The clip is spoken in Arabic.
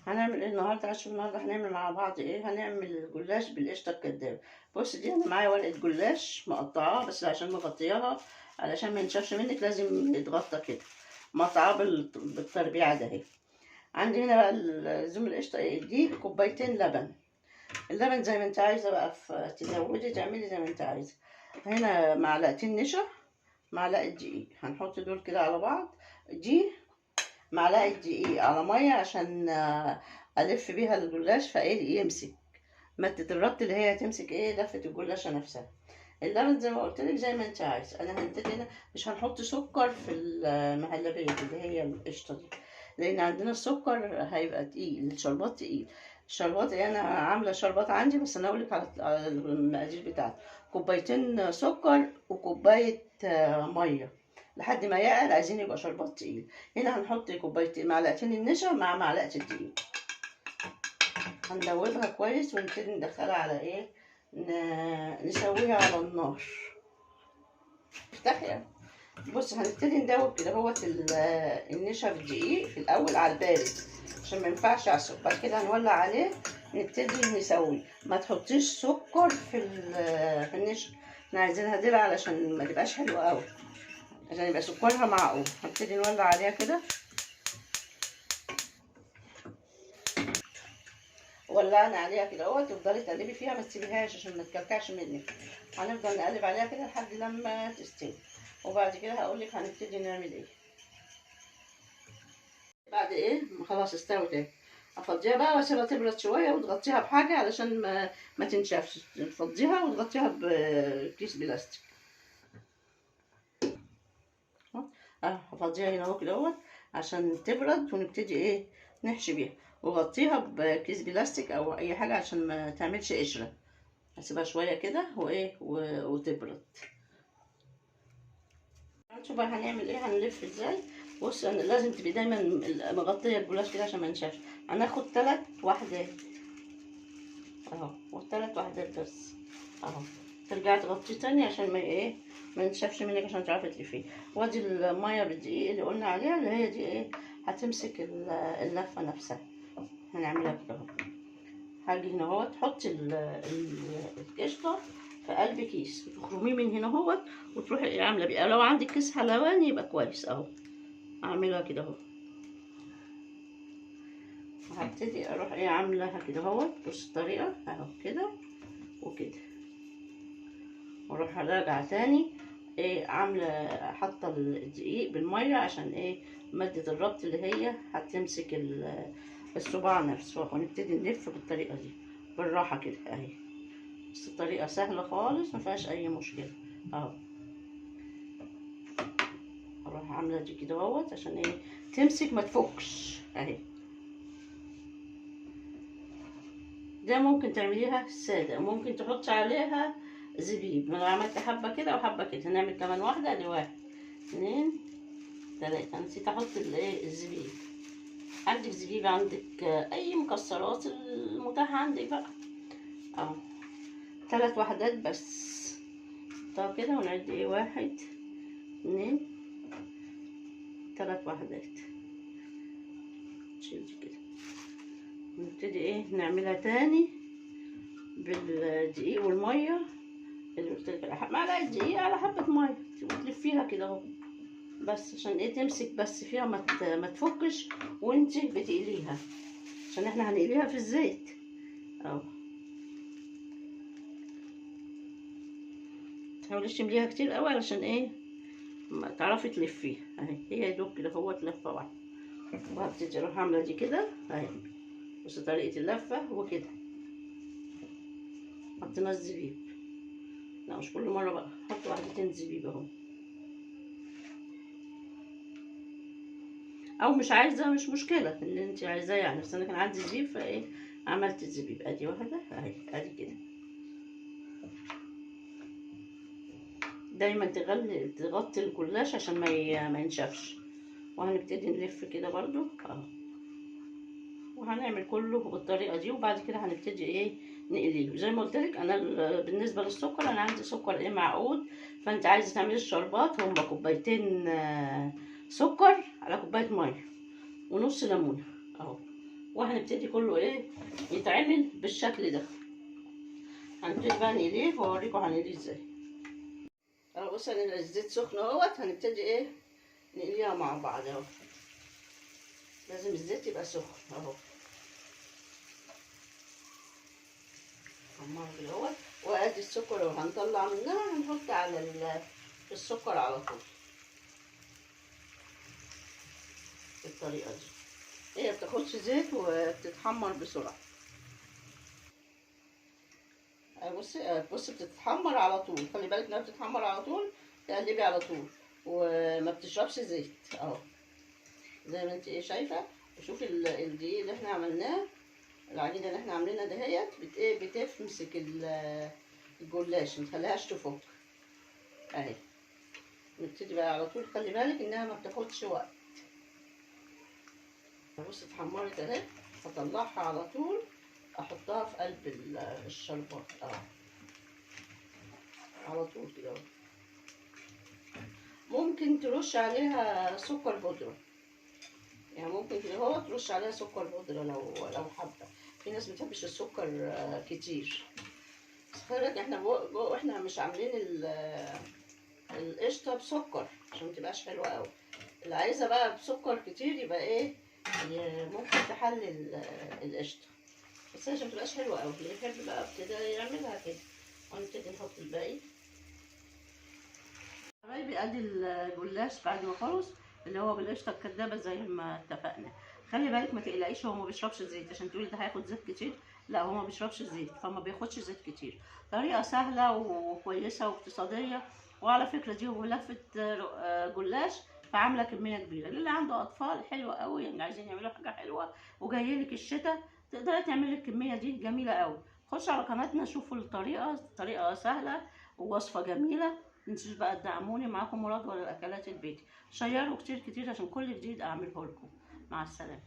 هنعمل ايه النهارده؟ عشان النهارده هنعمل مع بعض ايه؟ هنعمل جلاش بالقشطه الكدابه. بص، دي انا معايا ورقه جلاش مقطعاه، بس عشان مغطياها علشان ما ينشفش منك لازم يتغطى كده، مقطعاه بالتربيعه ده اهي. عندي هنا بقى لزوم القشطه ايه؟ دي كوبايتين لبن. اللبن زي ما انت عايزه بقى، تزودي تعملي زي ما انت عايزه. هنا معلقتين نشا، معلقه دقيق، هنحط دول كده على بعض. دي معلقه دقيق على ميه عشان الف بيها الجلاش فايه يمسك، مادة الربط اللي هي تمسك ايه لفة الجلاشة نفسها. اللبن زي ما قلت لك زي ما انت عايز. انا هنبتدي هنا مش هنحط سكر في المهلبية اللي هي القشطة دي، لان عندنا السكر هيبقى تقيل، الشربات تقيل. الشربات ايه؟ انا عاملة شربات عندي، بس انا اقولك على المقادير بتاعته. كوبايتين سكر وكوباية مية لحد ما يعقل، عايزين يبقى شربات تقيل. هنا هنحط كوبايتين، معلقتين النشا مع معلقة الدقيق. هندوبها كويس ونبتدي ندخلها على ايه، نسويها على النار. افتحي. بص، هنبتدي ندوب كده هوت النشا بالدقيق في الاول على البارد عشان ما ينفعش على السكر. بعد كده هنولع عليه نبتدي نسوي. ما تحطيش سكر في النشا، احنا عايزينها دلع علشان ما تبقاش حلوه قوي، عشان يبقى سكرها معقول. هنبتدي نولع عليها كده، ولعنا عليها كده اهوت. تفضلي تقلبي فيها ما تسيبيهاش عشان ما تكلكعش منك. هنفضل نقلب عليها كده لحد لما تستوي، وبعد كده هقول لك هنبتدي نعمل ايه. بعد ايه ما خلاص استوت اهي، افضيها بقى واسيبها تبرد شويه وتغطيها بحاجه علشان ما تنشفش. تفضيها وتغطيها بكيس بلاستيك. هفضيها هنا اهو كده اهوت عشان تبرد، ونبتدي ايه نحشي بيها. وغطيها بكيس بلاستيك او اي حاجه عشان ما تعملش قشره. هسيبها شويه كده وايه وتبرد. هنشوف بقى هنعمل ايه، هنلف ازاي. بص، انا لازم تبقي دايما مغطيه الجلاش كده عشان ما ينشفش. هناخد 3 وحدات اهو، و3 وحدات بس اهو. ترجعي تغطيه تاني عشان ما ايه ما ينشفش منك، عشان تعرفي تلفيه. وادي الميه بالدقيق اللي قلنا عليها، اللي هي دي ايه هتمسك اللفه نفسها. هنعملها كده اهو. هاجي هنا اهو تحطي القشطه في قلب كيس وتخرميه من هنا اهو، وتروحي عامله بيه. لو عندك كيس حلواني يبقى كويس اهو. اعملها كده اهو. وهبتدي اروح ايه عاملاها كده اهو. بص الطريقه اهو كده وكده، واروح راجعه تاني ايه عامله حاطه الدقيق بالميه عشان ايه ماده الربط اللي هي هتمسك الصباع نفسه. ونبتدي نلف بالطريقه دي بالراحه كده اهي. بس الطريقه سهله خالص ما فيهاش اي مشكله اهو. اروح عامله دي كده اهوت عشان ايه تمسك ما تفكش اهي. ده ممكن تعمليها ساده، ممكن تحطي عليها زبيب. انا عملت حبه كده وحبه كده، هنعمل كمان واحده. دي 1 2 3. نسيت احط الايه الزبيب. عندك زبيب، عندك اي مكسرات المتاحه عندك بقى اهو. 3 وحدات بس. طب كده ونعد ايه 1 2 3 وحدات. شيل دي كده. نبتدي ايه نعملها تاني بالدقيق والميه اللي قلت لك، معلقه دقيق على حبه ميه وتلفيها كده اهو. بس عشان ايه تمسك بس فيها ما تفكش وانتي بتقليها، عشان احنا هنقليها في الزيت اهو. متحاوليش تمليها كتير قوي علشان ايه ما تعرفي تلفيها اهي. هي يدوب كده هو لفه واحده. وهبتدي اروح عامله دي كده اهي. بص طريقه اللفه وكده. حطينا الزبيب، لا مش كل مره بقى، حط واحدتين زبيب اهو. او مش عايزه مش مشكله اللي انت عايزاه يعني، بس انا كان عندي زبيب فايه عملت الزبيب. ادي واحده اهي، ادي كده. دايما تغطي الجلاش عشان ما ينشفش. وهنبتدي نلف كده برضو اهو. وهنعمل كله بالطريقه دي، وبعد كده هنبتدي ايه نقليه. زي ما قلت لك انا بالنسبه للسكر انا عندي سكر ايه معقود. فانت عايزه تعملي الشربات هما كوبايتين سكر على كوبايه ميه ونص ليمونه اهو. وهنبتدي كله ايه يتعمل بالشكل ده. هنبتدي بقى نقليه واوريكم هنقليه ازاي. اهو بص انا الزيت سخن اهوت، هنبتدي ايه نقليها مع بعض اهو. لازم الزيت يبقى سخن اهو. حمر كده اهوت، وادي السكر وهنطلع منها هنحط على السكر على طول بالطريقه دي. هي بتاخدش زيت وبتتحمر بسرعه. بصي بتتحمر على طول، خلي بالك انها بتتحمر على طول، تقلبي على طول وما بتشربش زيت اهو زي ما انت ايه شايفه. وشوفي الدقيق اللي احنا عملناه، العجينه اللي احنا عاملينها دهيت بتمسك الجلاش، متخليهاش تفك اهي. نبتدي بقى على طول، خلي بالك انها ما بتاخدش وقت. بصي اتحمرت اهي، هطلعها على طول احطها في قلب الشربات اهو على طول كده اهو. ممكن ترش عليها سكر بودرة، يعني ممكن كده اهو ترش عليها سكر بودرة لو حابة. في ناس متحبش السكر كتير، بس خلي بالك احنا مش عاملين القشطة بسكر عشان متبقاش حلوة اوي. اللي عايزة بقى بسكر كتير يبقى ايه ممكن تحلي القشطة، بس هي عشان متبقاش حلوة اوي. اللي يحب بقى ابتدى يعملها كده. ونبتدي نحط الباقي. حبايبي ادي الجلاش بعد ما خلص، اللي هو بالقشطه الكدابه زي ما اتفقنا. خلي بالك ما تقلقيش، هو ما بيشربش زيت عشان تقولي ده هياخد زيت كتير، لا هو ما بيشربش زيت، فما بياخدش زيت كتير. طريقه سهله وكويسه واقتصاديه. وعلى فكره دي هو لفه جلاش، فعامله كميه كبيره للي عنده اطفال، حلوه قوي يعني عايزين يعملوا حاجه حلوه وجايلك الشتاء، تقدري تعملي الكميه دي جميله قوي. خشوا على قناتنا شوفوا الطريقه، طريقه سهله ووصفه جميله. متنسوش بقى تدعموني. معاكم مراد ولا الاكلات البيتي. شيروا كتير كتير عشان كل جديد اعمله لكم. مع السلامه.